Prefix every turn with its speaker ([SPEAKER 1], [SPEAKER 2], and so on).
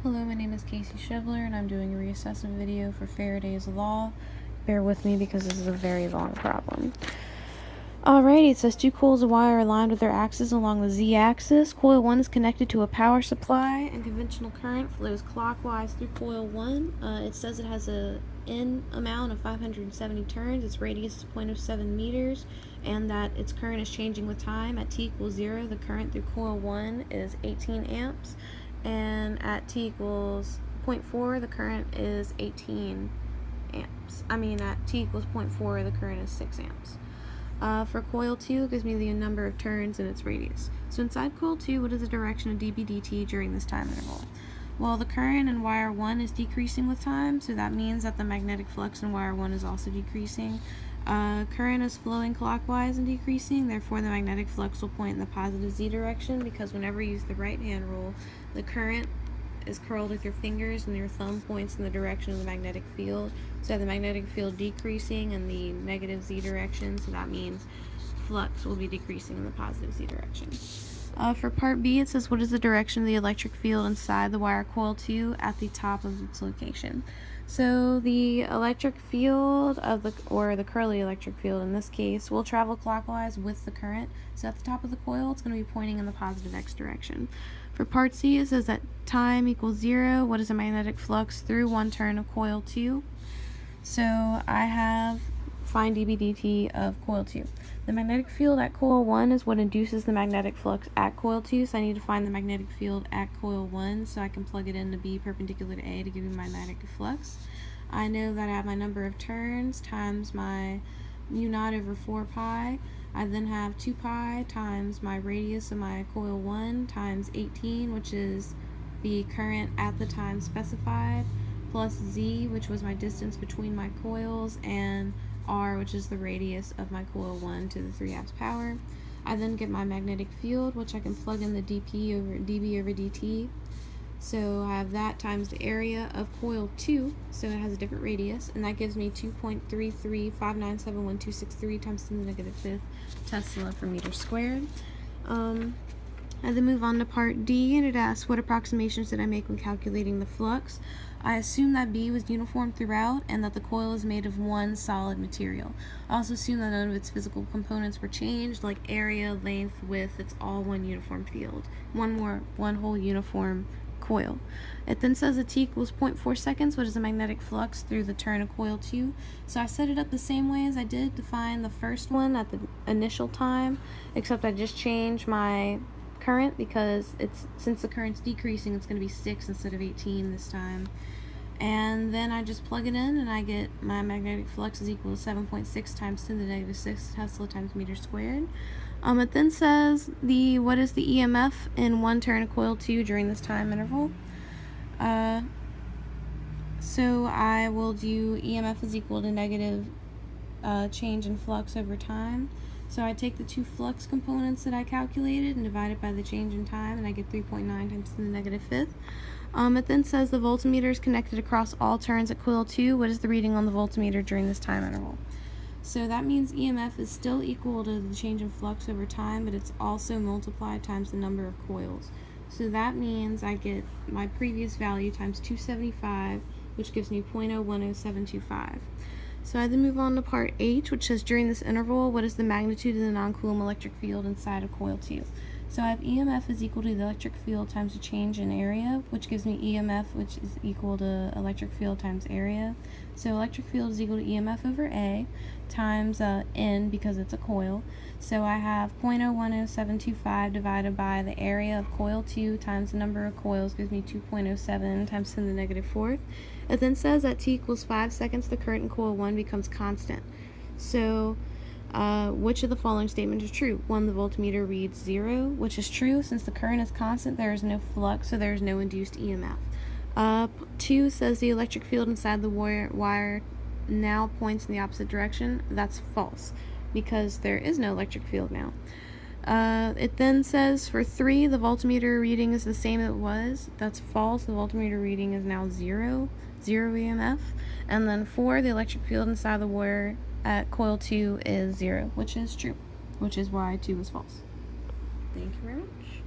[SPEAKER 1] Hello, my name is Casey Shivler, and I'm doing a reassessment video for Faraday's Law. Bear with me because this is a very long problem. Alrighty, it says two coils of wire are aligned with their axes along the z-axis. Coil 1 is connected to a power supply, and conventional current flows clockwise through coil 1. It says it has a N amount of 570 turns, its radius is 0.07 meters, and that its current is changing with time. At t equals 0, the current through coil 1 is 18 amps, and at t equals 0.4, the current is 18 amps. At t equals 0.4, the current is 6 amps. For coil 2, it gives me the number of turns and its radius. So inside coil 2, what is the direction of dB dt during this time interval? Well, the current in wire 1 is decreasing with time, so that means that the magnetic flux in wire 1 is also decreasing. Current is flowing clockwise and decreasing, therefore the magnetic flux will point in the positive z direction, because whenever you use the right hand rule, the current is curled with your fingers and your thumb points in the direction of the magnetic field. So the magnetic field decreasing in the negative z direction, so that means flux will be decreasing in the positive z direction. For part B, it says what is the direction of the electric field inside the wire coil 2 at the top of its location. So the electric field or the curly electric field in this case will travel clockwise with the current. So at the top of the coil, it's going to be pointing in the positive x direction. For part C, it says that time equals 0. What is the magnetic flux through one turn of coil 2? So I have find dB dt of coil 2. The magnetic field at coil 1 is what induces the magnetic flux at coil 2, so I need to find the magnetic field at coil 1 so I can plug it in to B perpendicular to A to give me my magnetic flux. I know that I have my number of turns times my mu naught over 4 pi. I then have 2 pi times my radius of my coil 1 times 18, which is the current at the time specified, plus z, which was my distance between my coils, and r, which is the radius of my coil 1 to the 3 amps power. I then get my magnetic field, which I can plug in the dB over dt. So I have that times the area of coil 2, so it has a different radius, and that gives me 2.335971.263 times 10 to the negative 5th Tesla per meter squared. I then move on to part D, and it asks what approximations did I make when calculating the flux. I assume that B was uniform throughout and that the coil is made of one solid material. I also assume that none of its physical components were changed, like area, length, width. It's all one uniform field. One whole uniform coil. It then says that t equals 0.4 seconds, what is the magnetic flux through the turn of coil 2. So I set it up the same way as I did to find the first one at the initial time, except I just changed my current because since the current's decreasing, it's going to be 6 instead of 18 this time. And then I just plug it in and I get my magnetic flux is equal to 7.6 times 10 to the negative 6 Tesla times meter squared. It then says what is the EMF in one turn of coil 2 during this time interval. So I will do EMF is equal to negative change in flux over time. So I take the two flux components that I calculated and divide it by the change in time, and I get 3.9 times 10 to the negative 5th. It then says the voltmeter is connected across all turns at coil 2. What is the reading on the voltmeter during this time interval? So that means EMF is still equal to the change in flux over time, but it's also multiplied times the number of coils. So that means I get my previous value times 275, which gives me 0.010725. So I then move on to part H, which says during this interval, what is the magnitude of the non-Coulomb electric field inside of coil 2? So I have EMF is equal to the electric field times the change in area, which gives me EMF, which is equal to electric field times area. So electric field is equal to EMF over A times N, because it's a coil. So I have 0.010725 divided by the area of coil 2 times the number of coils gives me 2.07 times 10 to the negative 4th. It then says that t equals 5 seconds, the current in coil 1 becomes constant. So which of the following statements is true? 1, the voltmeter reads 0, which is true. Since the current is constant, there is no flux, so there is no induced EMF. 2 says the electric field inside the wire now points in the opposite direction. That's false, because there is no electric field now. It then says for 3, the voltmeter reading is the same as it was. That's false. The voltmeter reading is now 0 EMF. And then 4, the electric field inside the wire at coil 2 is 0, which is true, which is why 2 is false. Thank you very much.